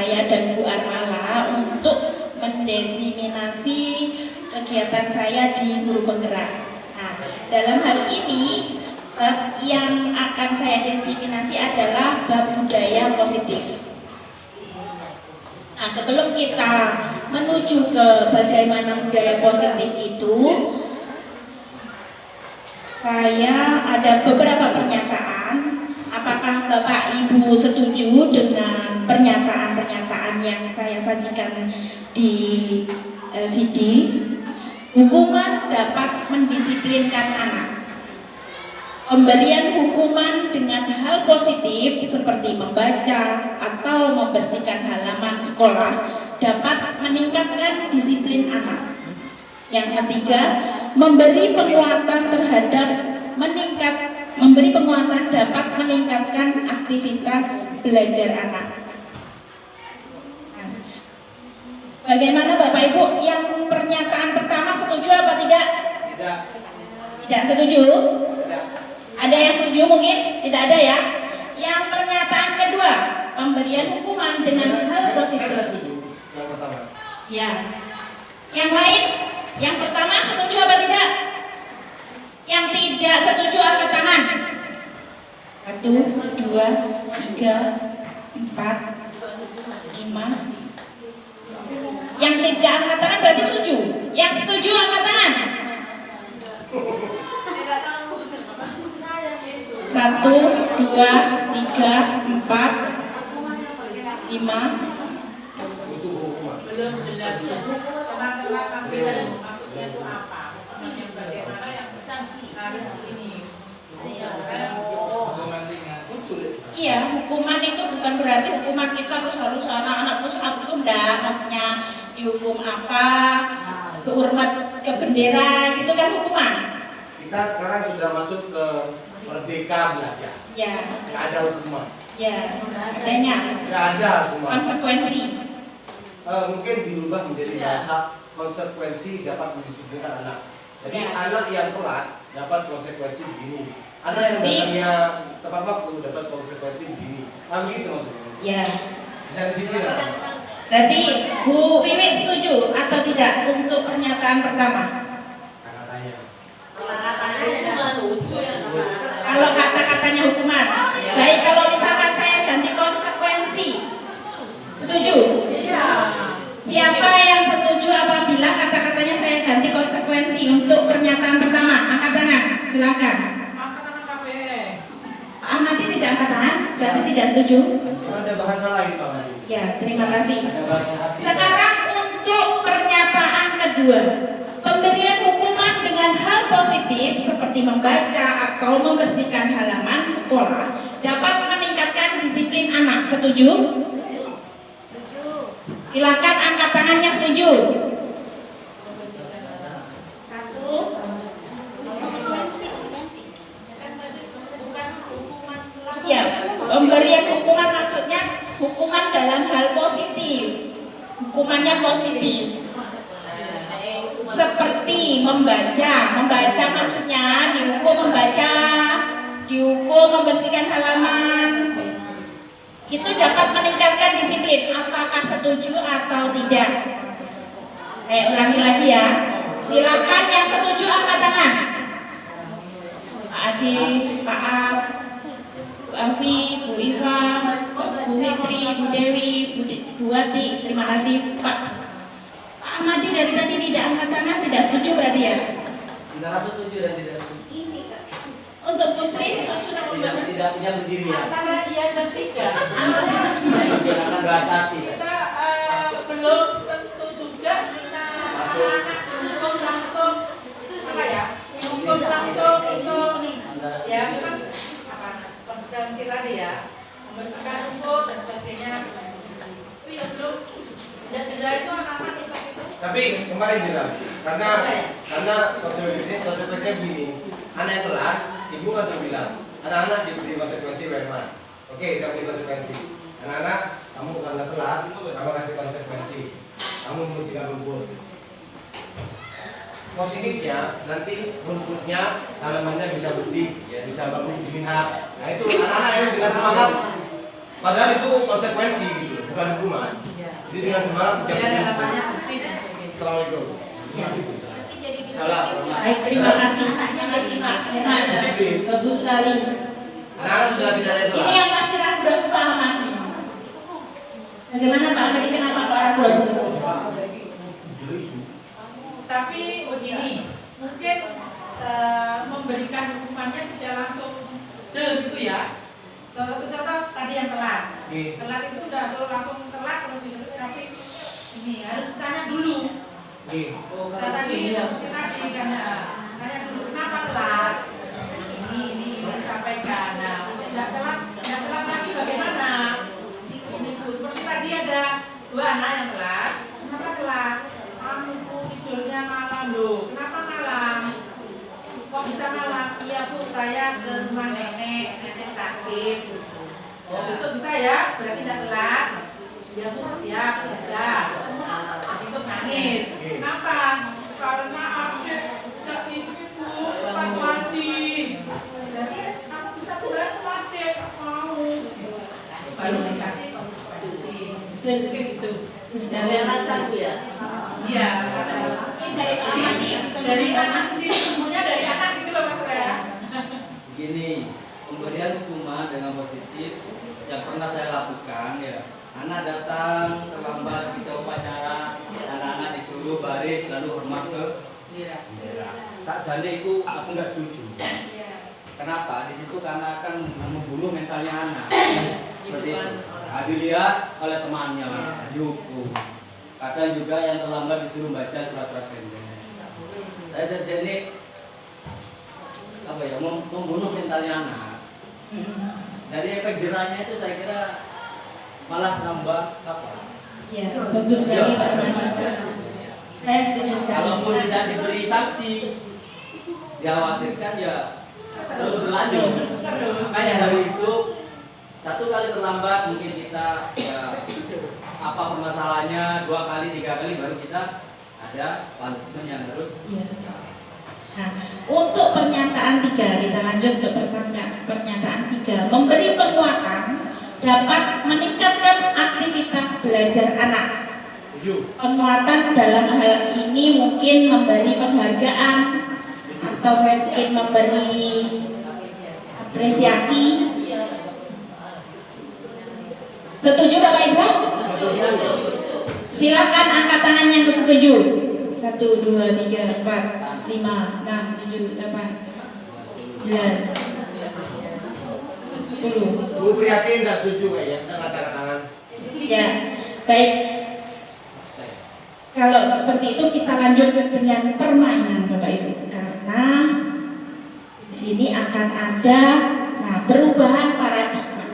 saya dan Bu Armala untuk mendesiminasi kegiatan saya di Guru Penggerak. Nah, dalam hal ini yang akan saya desiminasi adalah bab budaya positif. Nah, sebelum kita menuju ke bagaimana budaya positif itu, saya ada beberapa pernyataan. Apakah Bapak Ibu setuju dengan pernyataan-pernyataan yang saya sajikan di CD? Hukuman dapat mendisiplinkan anak. Pemberian hukuman dengan hal positif seperti membaca atau membersihkan halaman sekolah dapat meningkatkan disiplin anak. Yang ketiga, memberi penguatan dapat meningkatkan aktivitas belajar anak. Nah, bagaimana Bapak Ibu yang pernyataan pertama, setuju apa tidak? Tidak. Tidak setuju? Tidak. Ada yang setuju mungkin? Tidak ada ya? Yang pernyataan kedua, pemberian hukuman dengan hal positif. Saya setuju yang pertama. Ya. Yang lain? Yang pertama setuju apa tidak? Yang tidak setuju angkat tangan. 1, 2, 3, 4, 5. Yang tidak angkat tangan berarti setuju. Yang setuju angkat tangan. 1, 2, 3, 4, 5. Belum jelas ya. Teman-teman masih maksudnya itu apa? Maksudnya bagaimana yang sanksi harus ini. Iya, hukuman itu bukan berarti hukuman kita harus anak-anak push up itu enggak. Maksudnya dihukum apa, berhormat ke bendera, gitu kan hukuman. Kita sekarang sudah masuk ke merdeka belajar. Ya. Nggak ada hukuman. Ya, adanya. Nggak ada hukuman. Konsekuensi. Mungkin dirubah menjadi bahasa konsekuensi dapat mendisiplinkan anak. Jadi anak yang telat dapat konsekuensi begini. Anak yang datangnya tepat waktu dapat konsekuensi begini. Begitu maksudnya. Ya. Bisa disiplin kan? Berarti Bu Wiwi setuju atau tidak untuk pernyataan pertama? Kalau kata-katanya hukuman. Baik, kalau misalkan saya ganti konsekuensi, setuju? Iya. Siapa yang setuju apabila kata-katanya saya ganti konsekuensi untuk pernyataan pertama? Angkat tangan, silakan. Pak Ahmadi tidak angkat tangan, berarti tidak setuju. Ada bahasa lain Pak Ahmadi. Ya, terima kasih. Sekarang untuk pernyataan kedua, pemberian hukuman dengan hal positif seperti membaca atau membersihkan halaman sekolah dapat meningkatkan disiplin anak. Setuju? Silakan angkat tangannya setuju. 1. Ya, pemberian hukuman maksudnya hukuman dalam hal positif. Hukumannya positif. Seperti membaca maksudnya dihukum membaca, dihukum membersihkan halaman. Itu dapat meningkatkan disiplin. Apakah setuju atau tidak? Saya ulangi lagi ya. Silakan yang setuju angkat tangan. Pak Adi, Pak Ab, Bu Afi, Bu Iva, Bu Fitri, Bu Dewi, Bu Wati. Terima kasih Pak Ahmadi dari tadi tidak angkat tangan, tidak setuju berarti ya? Tidak setuju dan tidak setuju. Untuk Bu Sri, tidak punya berdiri ya. Antara iya dan tidak. Menggunakan bahasa hati. Kita sebelum tentu juga kita hukum langsung apa ya? Hukum langsung untuk ya memang apa konsekuensi tadi ya, membersihkan rumput dan sebagainya. Itu ya belum. Dan jeda itu anak-anak itu. Tapi kemarin juga karena konsekuensinya begini. Anak yang telat, ibu langsung bilang, anak-anak diberi konsekuensi bagaimana? Oke, saya beri konsekuensi. Anak-anak, kamu karena telat, kamu kasih konsekuensi. Kamu membersihkan rumput. Positifnya nanti rumputnya tanamannya bisa bersih, bisa bagus dilihat. Nah itu anak-anak yang dengan semangat. Padahal itu konsekuensi gitu. bukan hukuman. Iya. Jadi dengan semangat Dia menjadi ada hukum. namanya bersih dan sebagainya. Assalamualaikum. Ya. Salah. Baik, terima kasih. Terima kasih Pak Herman. Disiplin. Bagus sekali. Anak-anak sudah bisa lihat Ini yang masih ragu-ragu Pak Ahmad. Bagaimana Pak Ahmad, kenapa Pak ragu-ragu? Tapi begini, mungkin memberikan hukumannya tidak langsung gitu ya. Contoh tadi yang telat. Telat itu udah langsung telat terus dikasih ini harus tanya dulu. Saya tadi seperti tadi karena tanya dulu kenapa telat. Ini disampaikan. Nah, tidak telat lagi bagaimana? Ini Bu, seperti tadi ada 2 anak yang telat. Kenapa telat? Kamu tidurnya malam loh. Kenapa malam? Kok bisa malam? Iya Bu, saya ke rumah nenek sakit. Oh, besok bisa ya? Berarti tidak telat. Ya Bu, siap, bisa. Itu nangis. Kenapa? Karena update tidak ini Bu, cepat mandi. Berarti kamu bisa pulang mandi, mau. Baru dikasih konsekuensi. Mungkin gitu. Dari alasan Bu ya? Iya, dari anak sendiri, semuanya dari anak gitu loh Pak ya. Begini, pemberian hukuman dengan positif yang pernah saya lakukan ya. Anak datang terlambat kita upacara, anak-anak disuruh baris lalu hormat ke bendera. Saat janda itu aku nggak setuju. Kenapa? Di situ karena akan membunuh mentalnya anak. Seperti itu. Dilihat oleh temannya, dihukum. Kadang juga yang terlambat disuruh baca surat-surat pendek. Saya sejenis apa ya, membunuh mentalnya anak. Dari efek jerahnya itu saya kira malah nambah apa? Ya, bagus sekali Pak Mani. Saya setuju sekali. Kalaupun tidak diberi sanksi, dikhawatirkan ya terus berlanjut. Makanya dari itu 1 kali terlambat mungkin kita ya, apa permasalahannya 2 kali 3 kali baru kita ada punishment yang terus. Ya. Nah, untuk pernyataan 3 kita lanjut ke pernyataan 3. Memberi penguatan dapat meningkatkan aktivitas belajar anak. Penguatan dalam hal ini mungkin memberi penghargaan atau mungkin memberi apresiasi. Setuju Bapak Ibu? Silakan angkat tangan yang setuju. 1, 2, 3, 4, 5, 6, 7, 8, 9, 10. Bu Prihatin nggak setuju kayaknya, kita angkat tangan. Ya, baik. Kalau seperti itu kita lanjut dengan permainan Bapak Ibu, karena di sini akan ada perubahan paradigma.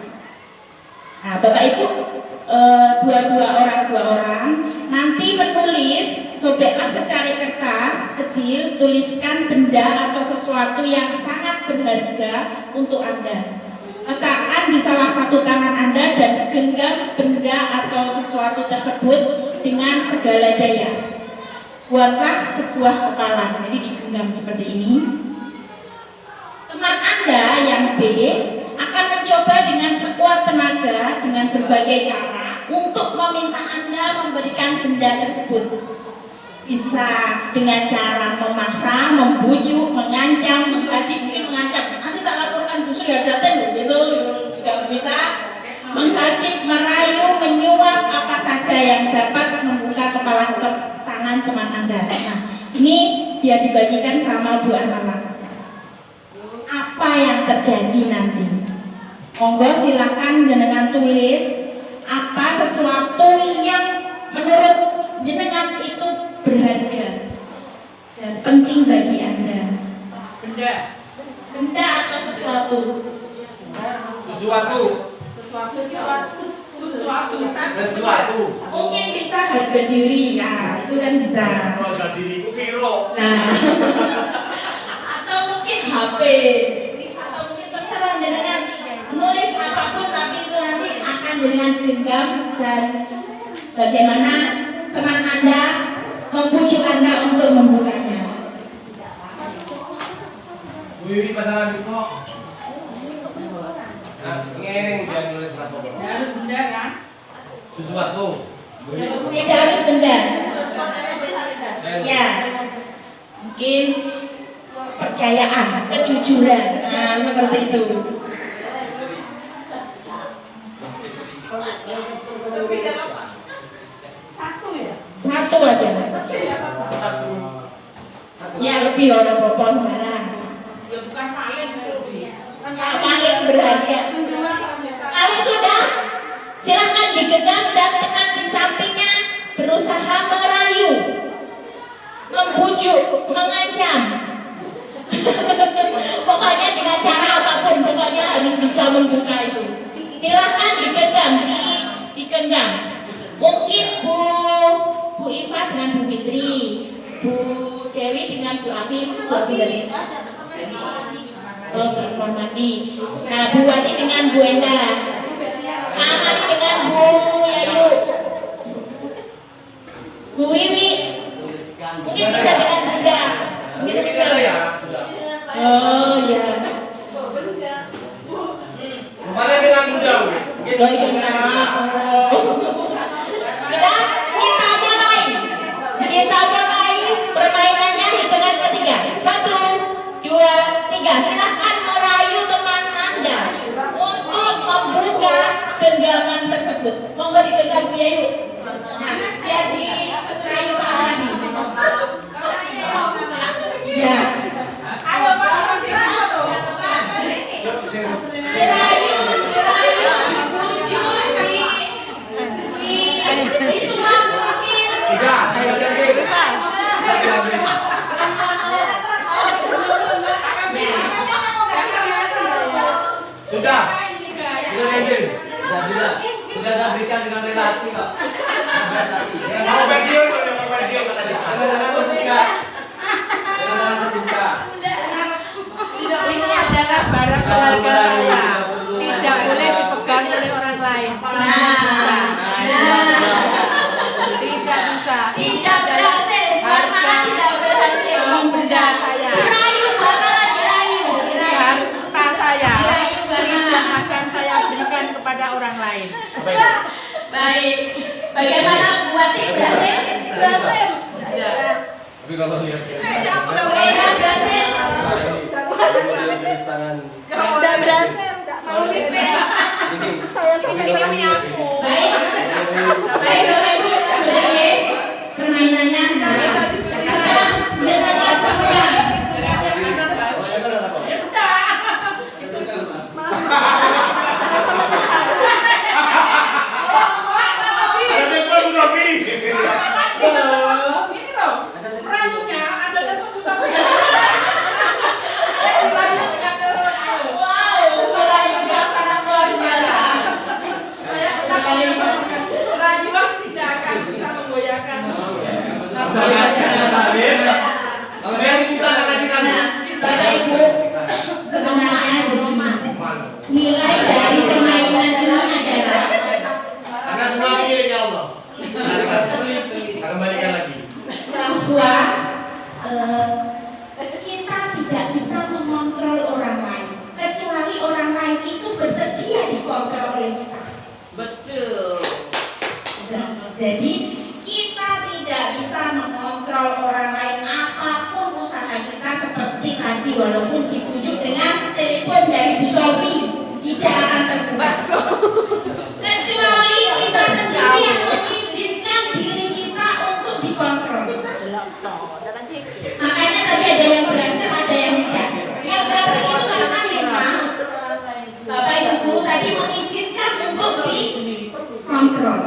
Nah, Bapak Ibu dua orang nanti menulis, sobeklah secari kertas kecil, tuliskan benda atau sesuatu yang sangat berharga untuk Anda. Letakkan di salah satu tangan Anda dan genggam benda atau sesuatu tersebut dengan segala daya. Buatlah sebuah kepala, jadi digenggam seperti ini. Teman Anda yang B akan mencoba dengan sekuat tenaga dengan berbagai cara untuk meminta Anda memberikan benda tersebut. Bisa dengan cara memaksa, membujuk, mengancam, menghadik, mungkin mengancam. Nanti tak laporkan busur ya datang gitu, juga bisa. Menghadik, merayu, menyuap apa saja yang dapat membuka kepala tangan teman Anda. Nah, ini biar dibagikan sama Bu anak-anak. Apa yang terjadi nanti? Monggo silakan jenengan tulis apa sesuatu yang menurut jenengan itu berharga dan penting bagi Anda. Benda atau sesuatu. Sesuatu. Mungkin bisa harga diri, ya itu kan bisa. Harga diriku piro. Nah, atau mungkin HP, atau mungkin terserah jenengan nulis apapun, tapi itu nanti akan dengan genggam dan bagaimana teman Anda membujuk Anda untuk membukanya. Bu Wiwi pasangan kok. Nah, ngiring dia nulis apa? Ya, harus benda kan? sesuatu. Tidak harus benda. Ya, mungkin kepercayaan, kejujuran, nah seperti itu. Satu aja. Ya lebih orang popon sekarang. Ya bukan paling lebih. Paling berharga. Kalau sudah, silakan digenggam dan tekan di sampingnya. Berusaha merayu, membujuk, mengancam. Pokoknya dengan cara apapun, pokoknya harus bisa membuka itu. Silakan digenggam, digenggam. Mungkin Bu Iva dengan Bu Fitri, Bu Dewi dengan Bu Afif, Bu Afif. Oh, kamar mandi. Nah, Bu Wati dengan Bu Enda. Amani dengan Bu Yayu. Bu Wiwi. Mungkin bisa dengan Bunda. Mungkin bisa. Oh ya. Bukannya dengan Bunda, mungkin. Oh iya. Kita mulai permainannya hitungan ketiga. 1, 2, 3. Silakan merayu teman Anda untuk membuka genggaman tersebut. Monggo digenggam Bu Yayu. Nah, jadi rayu Pak Hadi. Ya. Ayo Pak, Dirayu, dibujuk, disuruh mungkin. Sudah diambil. Sudah saya berikan dengan relati kok. Mau pensiun, mau pensiun kata dia. Jangan terbuka. Jangan terbuka. ini adalah barang keluarga saya. Tidak boleh dipegang oleh orang lain. Tidak bisa. Tidak berhasil. Harta tidak berhasil. Benda saya. Dirayu, dirayu. Harta saya. Dirayu, Tidak akan saya berikan kepada orang lain. Baik. Bagaimana Bu Wati berhasil? Berhasil. Tapi kalau lihat ya. Bu Enda berhasil. Tangan. Tidak berhasil. Saya sampai punya aku. Baik. Baik Bapak Ibu, sudah ya. Permainannya. Sudah. Jangan semua. Ada tempel Bu Sofi. Ini loh, rayunya ada tembok sampai. Wow, perayunya sangat luar biasa. Saya rayuan tidak akan bisa menggoyahkan. Kalau saya diminta tak kasihkan. Bapak Ibu, sebenarnya begini. Nilai dari permainan ini adalah Akan semua milik ya Allah. Kita kembalikan lagi. bahwa kita tidak bisa mengontrol orang lain, kecuali orang lain itu bersedia dikontrol oleh kita. Betul. Jadi kita tidak bisa mengontrol orang lain apapun usaha kita, seperti tadi walaupun dibujuk dengan telepon dari Bu Sofi tidak akan terbuka kecuali kita sendiri yang mengizinkan diri kita untuk dikontrol. Makanya tadi ada yang berhasil, ada yang tidak. Yang berhasil itu karena memang Bapak Ibu guru tadi mengizinkan untuk dikontrol.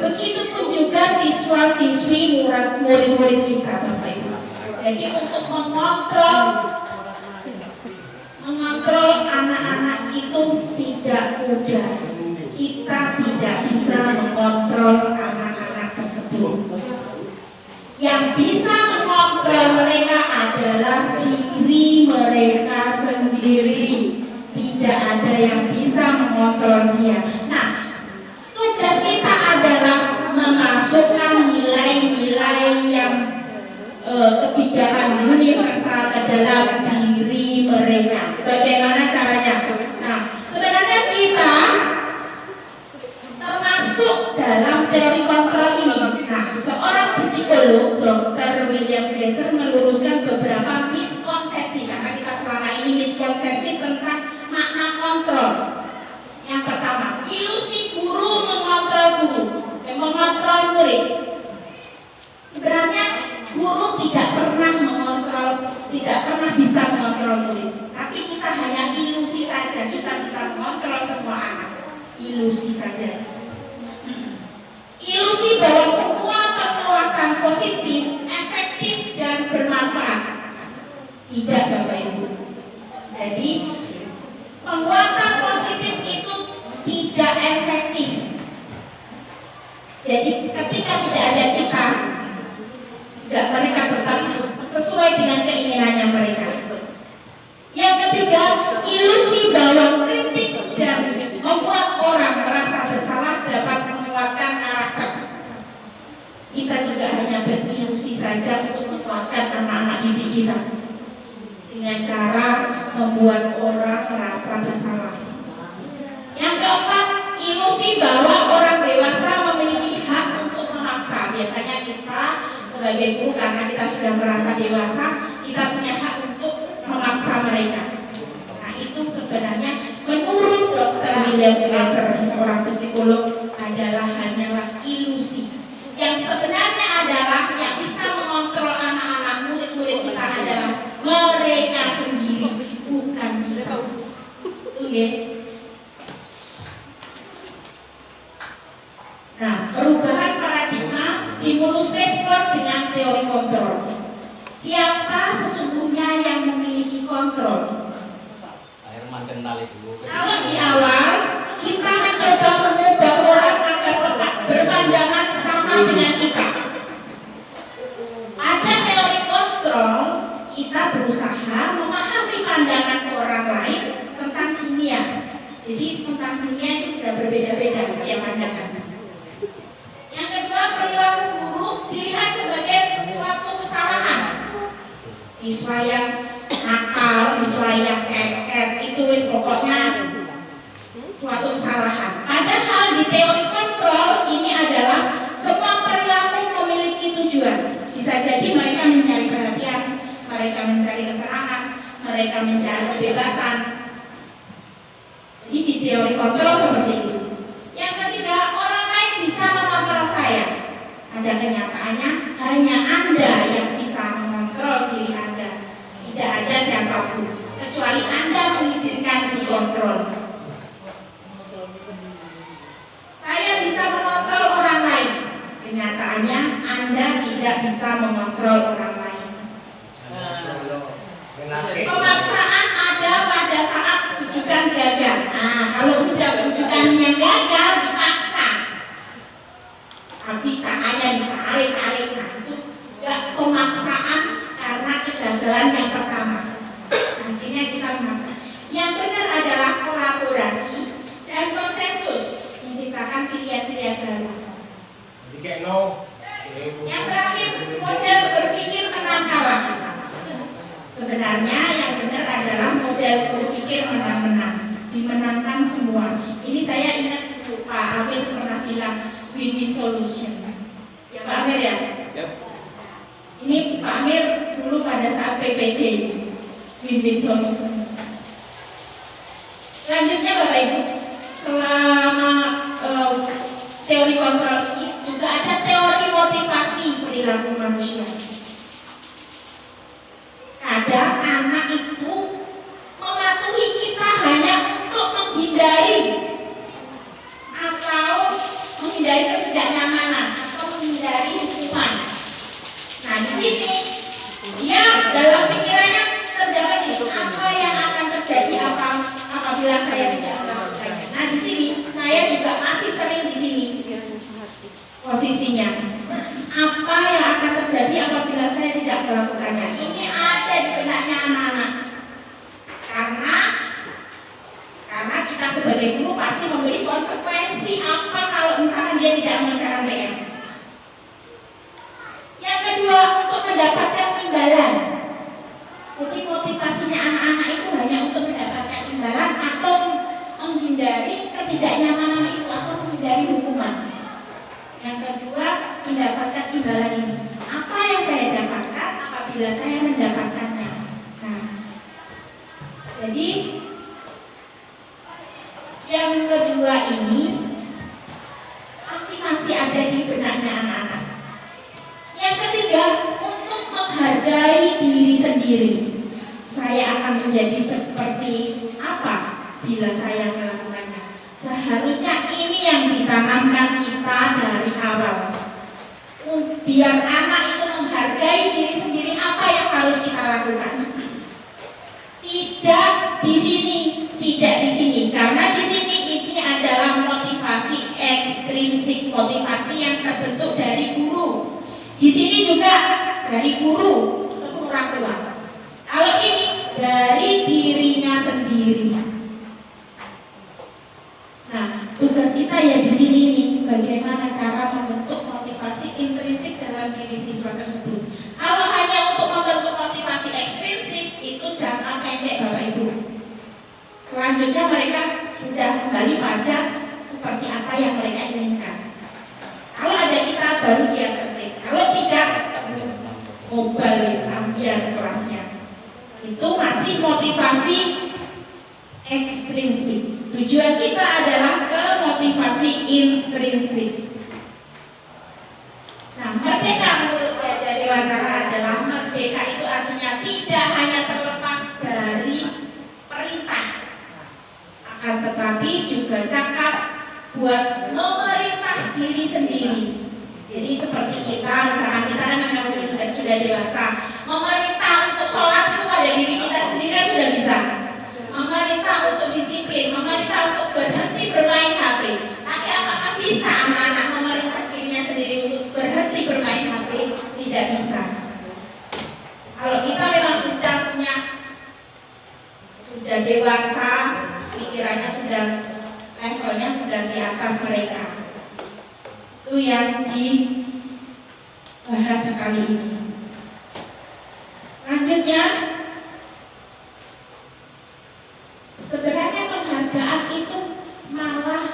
Begitupun juga siswa-siswi murid-murid kita Bapak Ibu. Jadi untuk mengontrol anak-anak itu tidak mudah. Kita tidak bisa mengontrol anak-anak tersebut. Yang bisa mengontrol mereka adalah diri mereka sendiri. Tidak ada yang bisa mengontrol dia. Nah, tugas kita adalah memasukkan nilai-nilai yang kebijakan universal ke dalam diri mereka. Bagaimana caranya? Nah, sebenarnya kita termasuk dalam teori kontrol ini. Nah, seorang psikolog, Dr. William Glasser, meluruskan beberapa miskonsepsi karena kita selama ini miskonsepsi tentang makna kontrol. Yang pertama, ilusi guru mengontrol guru dan mengontrol murid. Sebenarnya guru tidak pernah mengontrol, tidak pernah bisa mengontrol murid. Tapi kita hanya ilusi saja, kita bisa mengontrol semua anak. Ilusi saja. Ilusi bahwa semua penguatan positif, efektif dan bermanfaat. Tidak, Bapak Ibu. Jadi penguatan positif itu tidak efektif. Jadi ketika tidak ada kita, tidak mereka tetap sesuai dengan keinginannya mereka. Yang ketiga, ilusi bahwa kritik dan membuat orang merasa bersalah dapat menguatkan karakter. Kita juga hanya berilusi saja untuk menguatkan anak-anak didik kita dengan cara membuat orang merasa bersalah. Yang keempat, ilusi bahwa orang dewasa memiliki hak untuk memaksa. Biasanya kita sebagai guru, karena kita sudah merasa dewasa, kita punya hak untuk memaksa mereka. Nah, itu sebenarnya menurut Dr. William Glasser, seorang psikolog, adalah hanyalah ilusi. Yang sebenarnya adalah yang bisa mengontrol anak-anak murid-murid kita adalah mereka sendiri, bukan kita. Itu ya. Nah, perubahan paradigma stimulus respon dengan teori kontrol. Siapa sesungguhnya yang memiliki kontrol? Herman kenal itu. Kalau di awal kita mencoba mengubah orang agar tetap berpandangan sama dengan kita. Ada teori kontrol, kita berusaha memahami pandangan orang lain tentang dunia. Jadi tentang dunia itu sudah berbeda-beda setiap pandangan. Yang kedua, perilaku buruk dilihat sebagai sesuatu kesalahan. Siswa yang nakal, siswa yang keket, itu pokoknya suatu kesalahan. Padahal di teori kontrol ini adalah semua perilaku memiliki tujuan. Bisa jadi mereka mencari perhatian, mereka mencari kesenangan, mereka mencari kebebasan. Jadi di teori kontrol seperti itu. Yang ketiga, orang lain bisa mengontrol saya. Pada kenyataannya hanya Anda yang bisa mengontrol diri Anda. Tidak ada siapapun kecuali Anda mengizinkan dikontrol. Saya bisa mengontrol orang lain. Kenyataannya Anda tidak bisa mengontrol orang lain. Pemaksaan ada pada saat rujukan gagal. Nah, kalau sudah rujukannya gagal dipaksa. Tapi katanya ditarik-tarik, nah itu tidak pemaksaan karena kegagalan yang pertama. Akhirnya kita memaksa. Yang benar adalah kolaborasi dan konsensus menciptakan pilihan-pilihan baru. Yang terakhir, model berpikir menang kalah. Sebenarnya yang benar adalah model berpikir menang-menang, dimenangkan semua. Ini saya ingat Pak Amir pernah bilang win-win solution. Ya Pak Amir ya? Yep. Ini Pak Amir dulu pada saat PPD win-win solution. Selanjutnya Bapak Ibu, selama teori kontrol ini juga ada teori motivasi perilaku manusia. Kadang anak itu mematuhi kita hanya untuk menghindari atau menghindari ketidaknyamanan atau menghindari hukuman. Nah di sini dia dalam pikirannya terdapat apa yang akan terjadi apabila saya tidak melakukannya. Nah di sini saya juga masih sering di sini posisinya. Apa yang akan terjadi apabila saya tidak melakukannya? Ini ada di benaknya anak-anak. Karena kita sebagai guru pasti memberi konsekuensi apa kalau misalkan dia tidak mengerjakan PR. Yang kedua, untuk mendapatkan imbalan. Jadi motivasinya anak-anak itu hanya untuk mendapatkan imbalan atau menghindari ketidaknyamanan itu atau menghindari hukuman. mendapatkan imbalan ini? Apa yang saya dapatkan apabila saya mendapatkannya? Nah, jadi yang kedua ini masih ada di benaknya anak-anak. Yang ketiga, untuk menghargai diri sendiri. Saya akan menjadi seperti apa bila saya melakukannya? Seharusnya ini yang ditanamkan kita dari awal. Biar anak itu menghargai diri sendiri, apa yang harus kita lakukan? Tidak di sini, karena di sini ini adalah motivasi ekstrinsik, motivasi yang terbentuk dari guru. Di sini juga dari guru atau orang tua. Kalau ini dari dirinya sendiri. Nah, tugas kita ya di sini nih, bagaimana cara membentuk motivasi intrinsik dalam diri siswa tersebut. Kalau hanya untuk membentuk motivasi ekstrinsik, itu jangka pendek Bapak Ibu. Selanjutnya mereka sudah kembali pada seperti apa yang mereka inginkan. Kalau ada kita baru dia tertib. Kalau tidak, mobile ambil kelasnya. Itu masih motivasi ekstrinsik. Tujuan kita adalah ke motivasi intrinsik. Nah, merdeka menurut Gajah Dewantara adalah merdeka itu artinya tidak hanya terlepas dari perintah, akan tetapi juga cakap buat memerintah diri sendiri. Jadi seperti kita, misalkan kita kan memang sudah dewasa, memerintah untuk sholat itu pada diri kita sendiri kan sudah bisa. Memerintah untuk disiplin, memerintah untuk berhenti bermain HP. Tapi apakah bisa anak-anak memerintah dirinya sendiri untuk berhenti bermain HP? Tidak bisa. Kalau kita memang sudah dewasa, pikirannya sudah, levelnya sudah di atas mereka. Itu yang dibahas sekali ini. Lanjutnya, sebenarnya penghargaan itu malah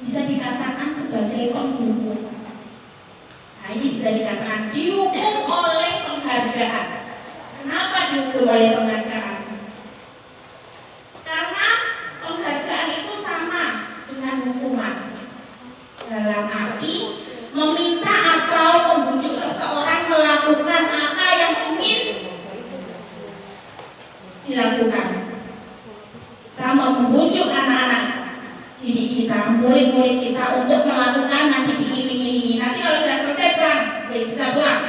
bisa dikatakan sebagai penghukum. Nah, ini bisa dikatakan dihukum oleh penghargaan. Kenapa dihukum oleh penghargaan? Karena penghargaan itu sama dengan hukuman. Dalam arti meminta atau membujuk seseorang melakukan apa yang ingin dilakukan. Kita membujuk anak-anak didik kita, murid-murid kita untuk melakukan nanti diiming-imingi. Nanti kalau sudah selesai pulang, bisa pulang.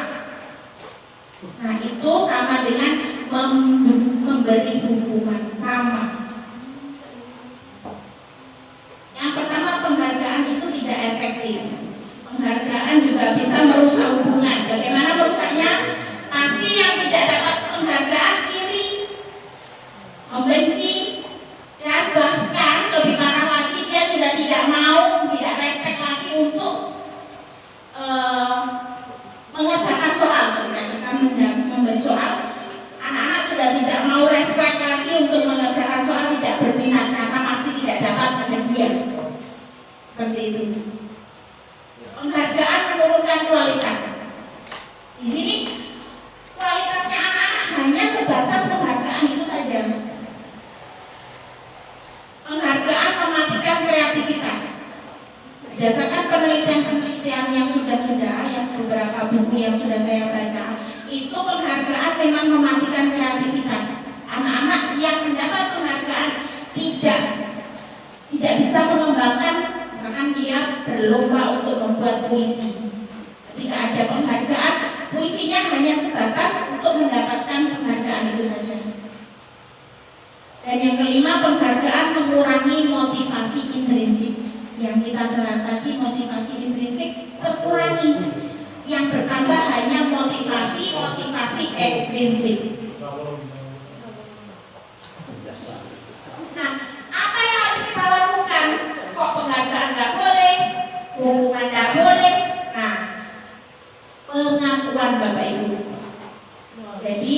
Nah, itu sama dengan memberi hukuman, sama. Yang pertama, penghargaan itu tidak efektif. Penghargaan juga bisa merusak hubungan. Bagaimana merusaknya? Pasti yang tidak dapat penghargaan iri, membenci, dan bahkan lebih parah lagi dia sudah tidak mau, tidak respect lagi untuk mengerjakan soal. Ketika kita memberi soal, anak-anak sudah tidak mau respect lagi untuk mengerjakan soal, tidak berminat karena pasti tidak dapat perhatian. Seperti itu. Penghargaan menurunkan kualitas. Di sini kualitasnya anak-anak hanya sebatas penghargaan itu saja. Penghargaan mematikan kreativitas. Berdasarkan penelitian-penelitian yang sudah, yang beberapa buku yang sudah saya baca, itu penghargaan memang mematikan kreativitas. Anak-anak yang mendapat penghargaan tidak bisa mengembangkan, misalkan dia berlomba untuk membuat puisi. Ketika ada penghargaan, puisinya hanya sebatas untuk mendapatkan penghargaan itu saja. Dan yang kelima, penghargaan mengurangi motivasi intrinsik. Yang kita bahas tadi, motivasi intrinsik terkurangi. Yang bertambah hanya motivasi ekstrinsik. Nah, apa yang harus kita lakukan? Kok penghargaan nggak boleh, hukuman nggak boleh? Nah, pengakuan Bapak Ibu. Jadi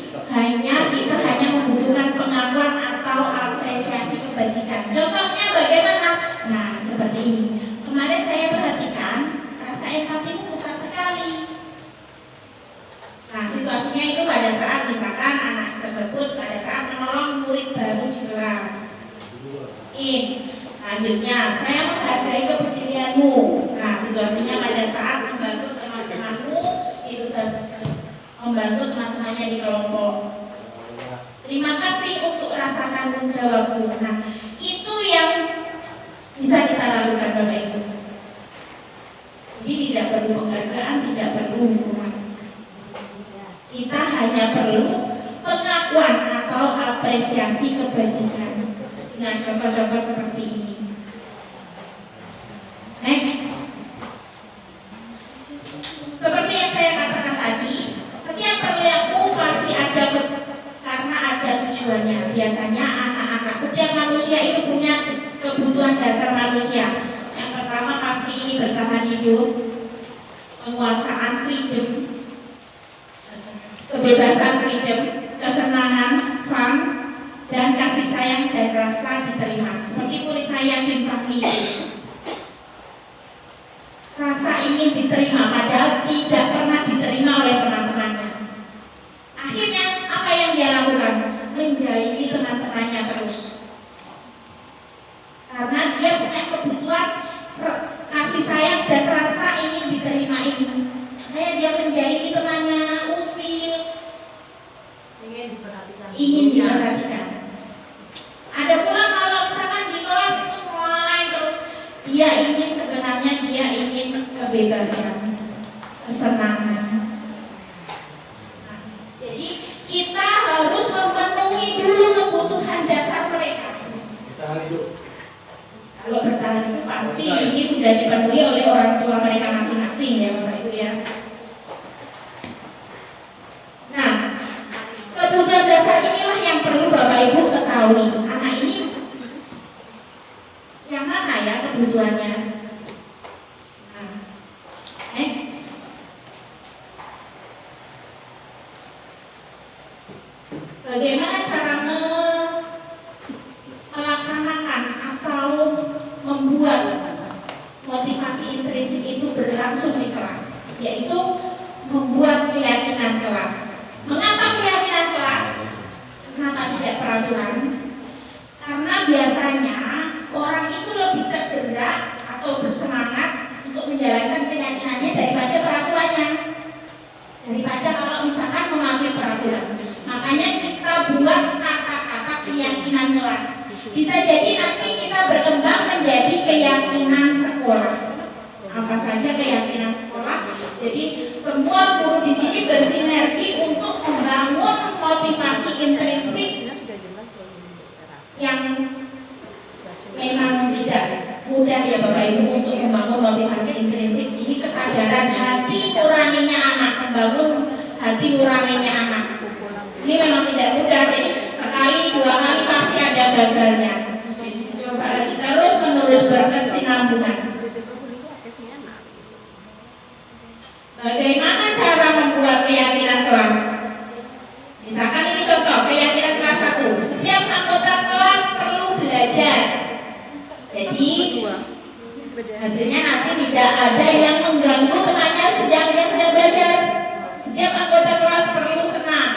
kita hanya membutuhkan pengakuan atau apresiasi kebajikan. Contohnya bagaimana? Nah, seperti ini. Kemarin saya perhatikan rasa empati Jadi tidak perlu penghargaan, tidak perlu hukuman. Kita hanya perlu pengakuan atau apresiasi kebajikan dengan contoh-contoh seperti ini. Next. Seperti yang saya katakan tadi, setiap perilaku pasti ada karena ada tujuannya. Biasanya anak-anak, setiap manusia itu punya kebutuhan dasar manusia. Yang pertama pasti ini bertahan hidup, penguasaan freedom, kebebasan freedom, kesenangan, fun, dan kasih sayang dan rasa diterima. Seperti kulit saya di family. Rasa ingin diterima padahal tidak pernah diterima oleh teman-temannya. Akhirnya apa yang dia lakukan? Menjahili teman-temannya terus. Karena dia punya kebutuhan kasih sayang dan rasa ingin diterima ini. Makanya dia menjahili temannya, usil, ingin diperhatikan. Ada pula kalau misalkan di kelas itu mulai terus dia ingin kebebasan, kesenangan. Nah, jadi kita harus memenuhi dulu kebutuhan dasar mereka. Bertahan hidup. Kalau bertahan hidup pasti ini sudah dipenuhi oleh orang tua mereka masing-masing ya Bapak Ibu ya. Nah, kebutuhan dasar inilah yang perlu Bapak Ibu ketahui. Anak ini yang mana ya kebutuhannya? Bagaimana cara melaksanakan atau membuat motivasi intrinsik itu berlangsung di kelas, yaitu membuat keyakinan kelas. Mengapa keyakinan kelas? Kenapa tidak peraturan? Karena biasanya orang itu lebih tergerak atau bersemangat untuk menjalankan keyakinannya daripada peraturannya, daripada kalau misalkan mematuhi peraturan. Makanya kita buat kata-kata keyakinan kelas. Bisa jadi nanti kita berkembang menjadi keyakinan sekolah. Apa saja keyakinan sekolah? Jadi semua guru di sini bersinergi untuk membangun motivasi intrinsik yang memang tidak mudah ya Bapak Ibu untuk membangun motivasi intrinsik ini. Kesadaran hati nuraninya anak, membangun hati nuraninya anak. Ini memang tidak mudah, jadi sekali dua kali pasti ada gagalnya. Coba lagi terus menerus berkesinambungan. Bagaimana cara membuat keyakinan kelas? Misalkan ini contoh keyakinan kelas 1. Setiap anggota kelas perlu belajar. Jadi hasilnya nanti tidak ada yang mengganggu temannya dia sedang belajar. Setiap anggota kelas perlu senang.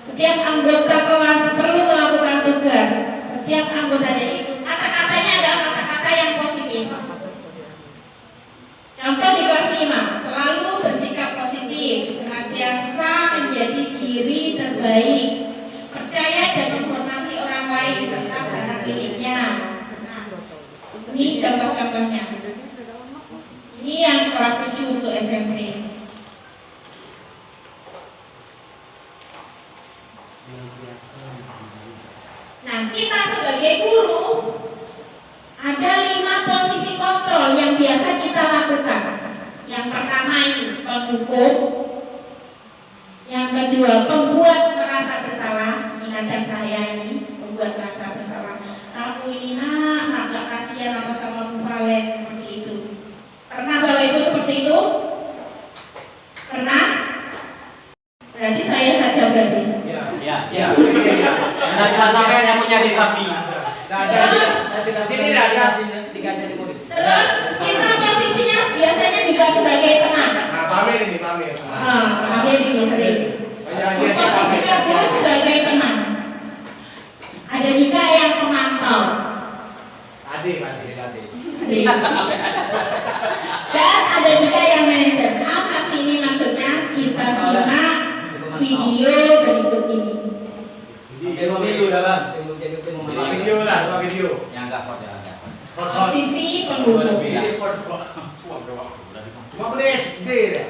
Setiap anggota kelas perlu melakukan tugas. Setiap anggota, jadi kata-katanya adalah kata-kata yang positif. Contoh di kelas 5, selalu bersikap positif, senantiasa menjadi diri terbaik, percaya dan menghormati orang lain serta barang miliknya. Nah, ini contoh-contohnya. Ini yang kelas 7 untuk SMP. Nah, kita sebagai guru ada 5 posisi kontrol yang biasa kita lakukan. Yang pertama ini pendukung, yang kedua pembuat merasa bersalah. Ini kadang saya ini pembuat merasa bersalah. Kamu ini nak gak kasihan sama Mufalek seperti itu. Pernah Bapak Ibu seperti itu? Pernah? Berarti saya saja berarti. Ya. Ada kelas sampai yang punya di kami. Sini ada dikasih di murid. Terus kita posisinya biasanya juga sebagai teman. Nah, Pamir ini. Pamir ini sering. Posisinya guru sebagai teman. Ada juga yang pemantau. Adik. Dan ada juga yang manajer. Apa sih ini maksudnya? Kita simak video berikut ini. Demo minggu dah bang. Video. Yang enggak hot ya. Hot Cuma beli SD ya.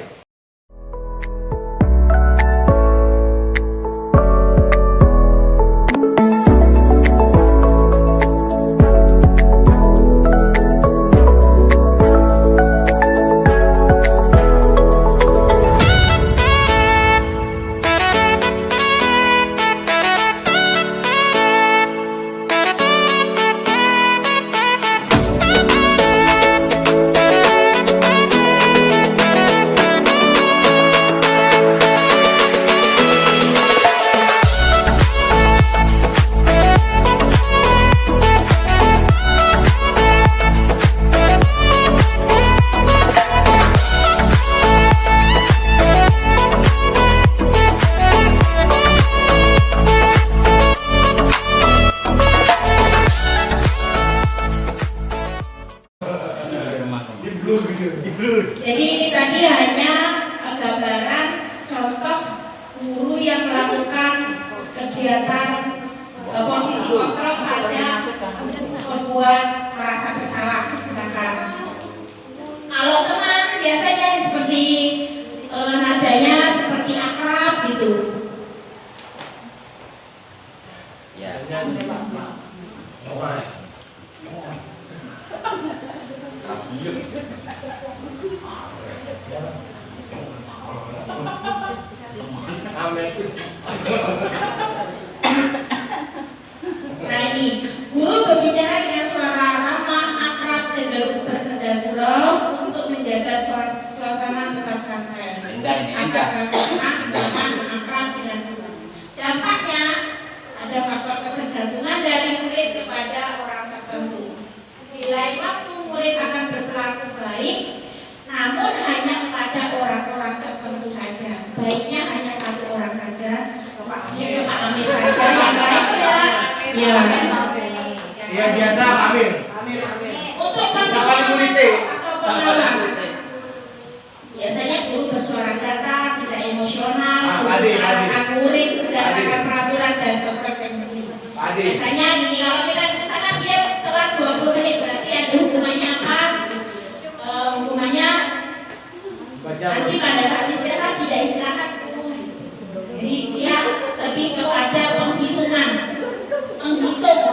Jadi ini tadi hanya gambaran contoh guru yang melakukan kegiatan posisi kontrol pada membuat merasa bersalah. Misalkan kalau teman biasanya seperti nadanya seperti akrab gitu. Ya. Nah ini guru berbicara dengan suara ramah, akrab, cenderung bersenda gurau untuk menjaga suasana tetap santai. Agar dengan akrab dengan guru. Dampaknya ada faktor ketergantungan dari murid kepada orang tertentu. Di lain waktu murid akan berperilaku baik, namun hanya kepada orang-orang tertentu saja. Baiknya hanya satu orang saja. Jadi Pak Amir saja yang lainnya. Ya. Yang biasa Amir. Untuk Sampai muridnya. atau pengawas. Biasanya guru bersuara datar, tidak emosional, akurat, berdasarkan peraturan dan konsekuensi. Biasanya gini, kalau kita ke sana dia telat 20 menit, berarti ada hukumannya apa? Hukumannya nanti pada saat istirahat tidak istirahat tuh. Jadi dia lebih kepada penghitungan, menghitung,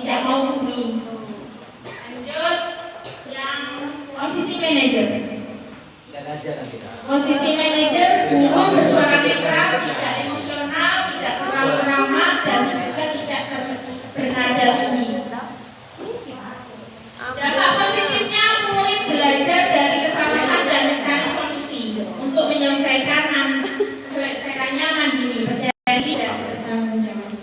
tidak mau bunyi. Lanjut yang posisi manajer. Posisi manajer, guru bersuara netral, tidak emosional, tidak terlalu ramah, dan juga tidak bernada tinggi. Dampak positifnya, murid belajar dari kesalahan dan mencari solusi untuk menyelesaikannya mandiri, percaya diri dan bertanggung jawab.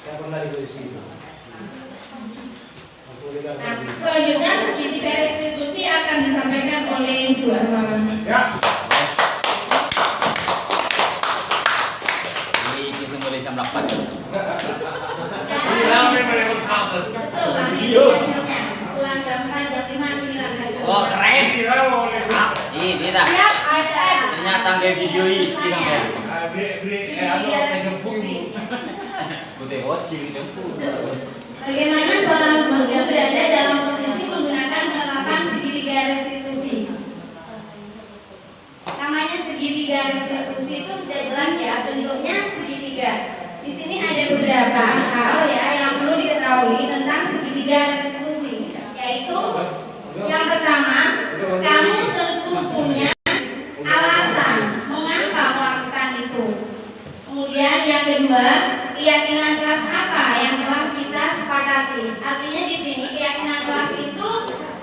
Saya pernah di posisi itu. Nah, selanjutnya segitiga restitusi akan disampaikan oleh Bu Armawan. Ya. Ini boleh jam 8. Betul, kami hasilnya. Pulang jam 4, jam 5 inilah hasilnya. Oh, keren. Ini dah. Siap, ada. Ternyata nggak video ini sampai. Bude watching jemput. Bagaimana seorang guru yang berada dalam posisi menggunakan penerapan segitiga restitusi? Namanya segitiga restitusi itu sudah jelas ya, bentuknya segitiga. Di sini ada beberapa hal ya yang perlu diketahui tentang segitiga restitusi, yaitu yang pertama, kamu tentu punya alasan mengapa melakukan itu. Kemudian yang kedua, keyakinan kelas apa yang telah kita sepakati. Artinya di sini keyakinan kelas itu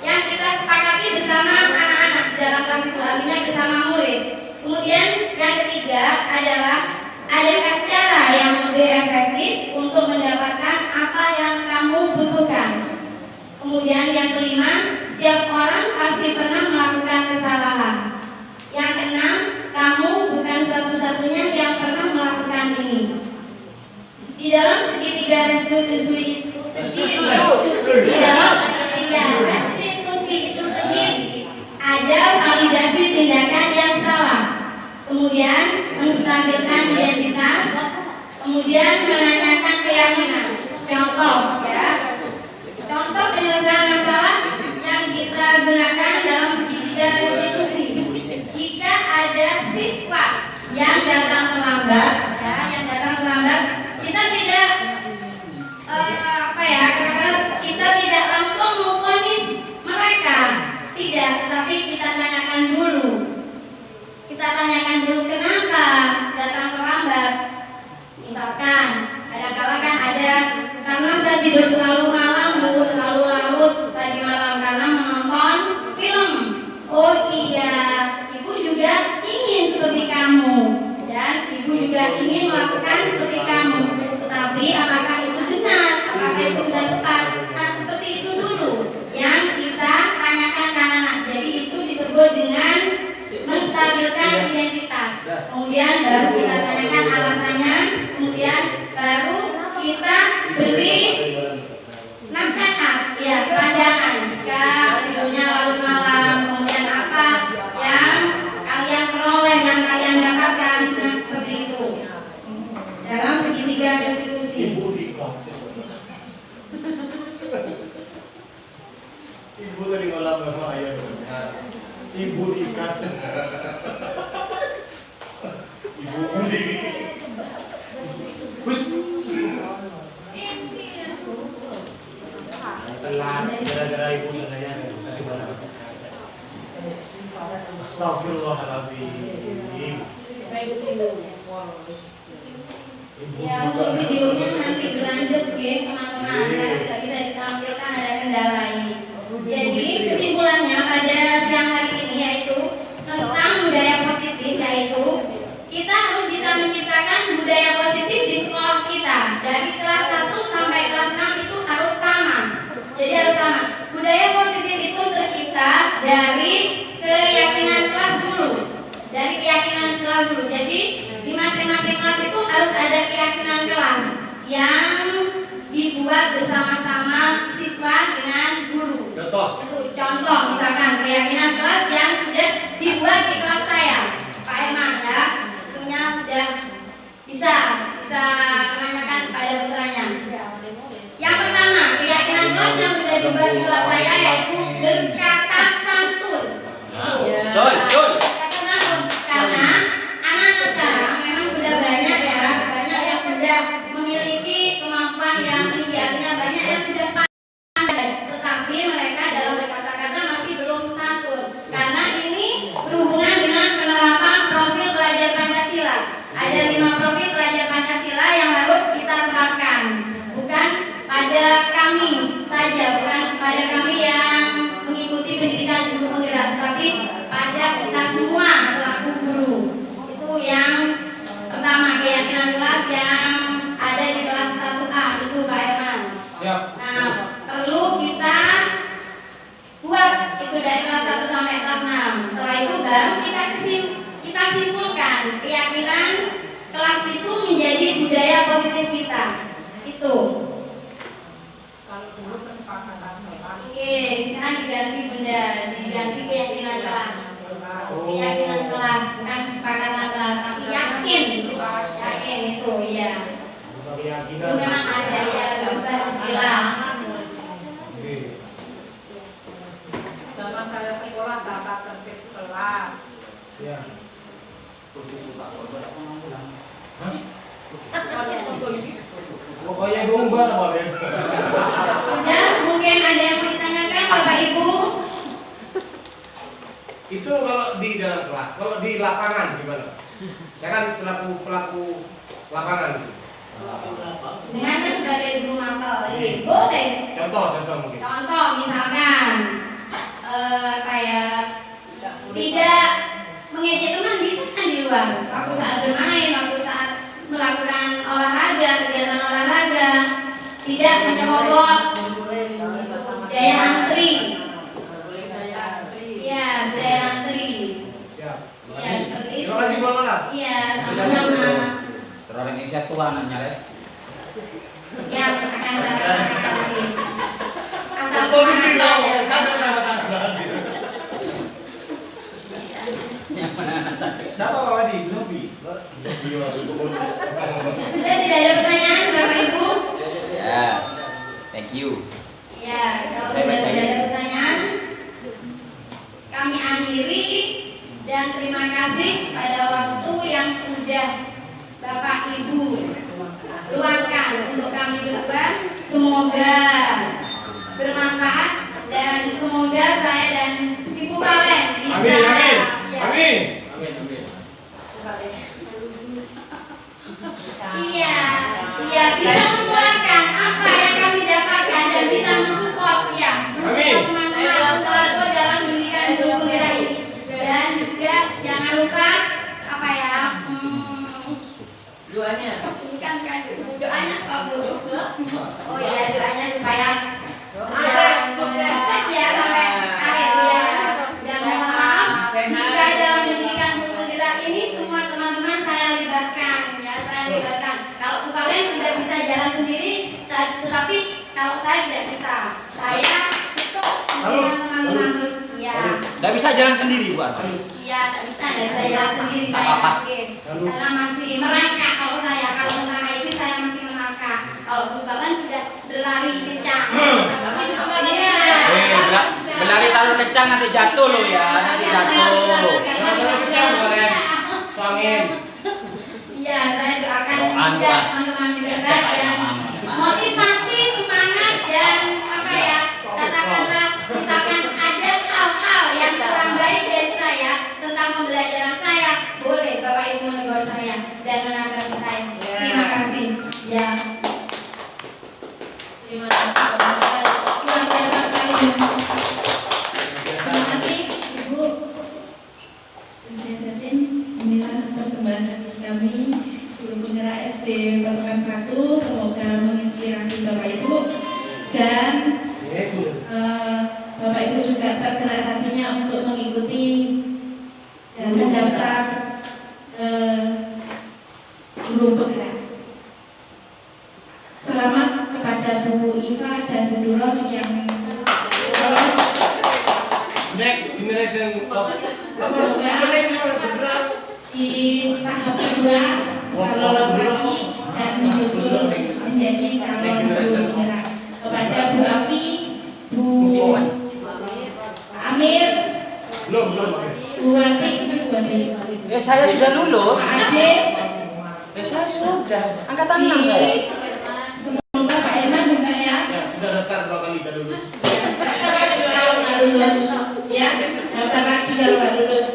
yang kita sepakati bersama anak-anak dalam kelas itu, artinya bersama murid. Kemudian yang ketiga adalah adakah cara yang lebih efektif untuk mendapatkan apa yang kamu butuhkan. Kemudian yang kelima, setiap orang pasti pernah melakukan kesalahan. Yang keenam, kamu bukan satu-satunya yang pernah melakukan ini. Di dalam segitiga restitusi itu sendiri ada validasi tindakan yang salah, kemudian menstabilkan identitas, kemudian menanyakan keyakinan. Contoh ya, ya, tapi kita tanyakan dulu. Kita tanyakan dulu kenapa datang terlambat. Misalkan, kadang-kala kan ada karena saya tidur terlalu malam, terlalu larut tadi malam karena menonton film. Oh iya, ibu juga ingin seperti kamu dan ibu juga ingin melakukan seperti kamu. Tetapi apakah itu benar? Apakah itu sudah tepat? Nah, seperti itu dulu yang kita tanyakan ke anak. Jadi itu disebut dengan menstabilkan identitas. Kemudian baru kita tanyakan alasannya. Kemudian baru kita beri nasihat, ya, pandangan jika tidurnya larut malam. Kemudian apa yang kalian peroleh, yang kalian dapatkan, nah, seperti itu dalam segitiga diskusi. Ibu tadi malam sama ayah. Ibu dikas. Ibu budi. Bus. Telat gara-gara ibu katanya. Astagfirullahaladzim. Ya, untuk videonya nanti berlanjut ya teman-teman, karena tidak bisa ditampilkan, ada kendala ini. Jadi kesimpulannya pada siang hari ini yaitu tentang budaya positif, yaitu kita harus bisa menciptakan budaya positif di sekolah kita. Dari kelas 1 sampai kelas 6 itu harus sama. Jadi harus sama. Budaya positif itu tercipta dari keyakinan kelas dulu. Dari keyakinan kelas dulu. Jadi di masing-masing kelas itu harus ada keyakinan kelas yang dibuat bersama-sama siswa dengan guru. Itu contoh misalkan keyakinan kelas yang sudah dibuat di kelas saya, Pak Herman ya, tentunya sudah bisa menanyakan kepada putranya. Yang pertama, keyakinan kelas yang sudah dibuat di kelas saya yaitu berkata santun. Berkata santun karena anak-anak sekarang memang sudah banyak ya, banyak yang sudah memiliki kemampuan yang tinggi, artinya banyak yang sudah pandai, tetapi mereka dalam berkata-kata masih belum santun. Karena ini berhubungan dengan penerapan profil belajar Pancasila. Ada 5 profil belajar Pancasila yang harus kita terapkan. Bukan pada kami saja, bukan pada kami yang mengikuti pendidikan guru penggerak, tapi pada kita semua selaku guru. Itu yang pertama, keyakinan kelas yang ada di kelas 1A itu Pak Herman. Nah, perlu kita buat itu dari kelas 1 sampai kelas 6. Setelah itu baru kita simpulkan keyakinan kelas itu menjadi budaya positif kita. Itu. Kalau dulu kesepakatan kelas. Oke, sekarang diganti benda, diganti keyakinan kelas. Keyakinan kelas, bukan kesepakatan kelas, tapi yakin itu ya. Itu memang ada ya, berubah istilah. Zaman saya sekolah tata tertib kelas. Ya. Pokoknya domba apa Ben? Dan mungkin ada yang mau ditanyakan Bapak Ibu. Itu kalau di dalam kelas, kalau di lapangan gimana? Saya kan selaku pelaku lapangan. Dengan sebagai guru mapel, boleh. Contoh mungkin. Contoh misalkan kayak tidak mengejek teman bisa kan di luar. Waktu saat bermain, waktu saat melakukan olahraga, kegiatan olahraga, tidak menyerobot budaya antri. Ya, budaya antri. Siap. Ya, seperti itu. Terima kasih Bu Amala. Iya, sama-sama. Terus Indonesia tua anaknya ya. Ya, akan saya sampaikan nanti. Asal Kok bikin tahu? semangat Kan saja. sama-sama. Siapa Pak Wadi? Novi. Iya, Sudah tidak ada pertanyaan Bapak Ibu? Ya, thank you. Ya, kalau sudah tidak ada pertanyaan, kami akhiri dan terima kasih pada waktu yang sudah Bapak Ibu luangkan untuk kami berdua. Semoga bermanfaat dan semoga saya dan Ibu jalan sendiri, Bu Arman? Iya, tak bisa jalan sendiri Tak saya. apa-apa. Karena masih merangkak kalau saya. Kalau tentang IT saya masih merangkak. Kalau Bapak kan sudah berlari kencang. Iya. Berlari terlalu kencang nanti jatuh loh ya, nanti jatuh. Suangin. Iya, saya doakan Doakan, juga Pak. teman-teman juga saya dan motivasi, semangat dan apa ya, katakanlah misalkan ada hal-hal yang kurang baik dari saya tentang pembelajaran saya, boleh Bapak Ibu menegur saya dan menasihati saya. Terima kasih. Ya. Terima kasih. Luar biasa sekali. Terima kasih Ibu. Inilah persembahan dari kami guru penggerak SD Patokan 1. Semoga menginspirasi Bapak Ibu dan Bapak Ibu juga tergerak hatinya untuk mengikuti dan mendaftar guru penggerak. Selamat kepada Bu Iva dan Bu Nurul yang Next generation of di tahap kedua lolos lagi dan menyusul menjadi calon guru penggerak. Kepada Bu Afi, Bu Amir, belum. Bu Wati, Saya sudah lulus. Ade, Saya sudah. Angkatan 6 di saya. semoga Pak Irman juga ya. Ya, sudah daftar 2 kali udah lulus. Daftar lagi kalau nggak lulus, ya. Daftar lagi kalau nggak lulus.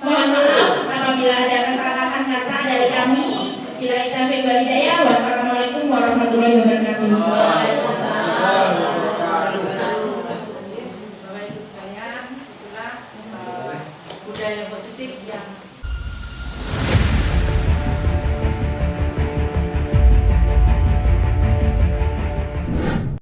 Mohon maaf apabila ada kesalahan kata dari kami. Bila kita Hidayah. Wassalamualaikum warahmatullahi wabarakatuh. Bapak Ibu sekalian, itulah budaya positif yang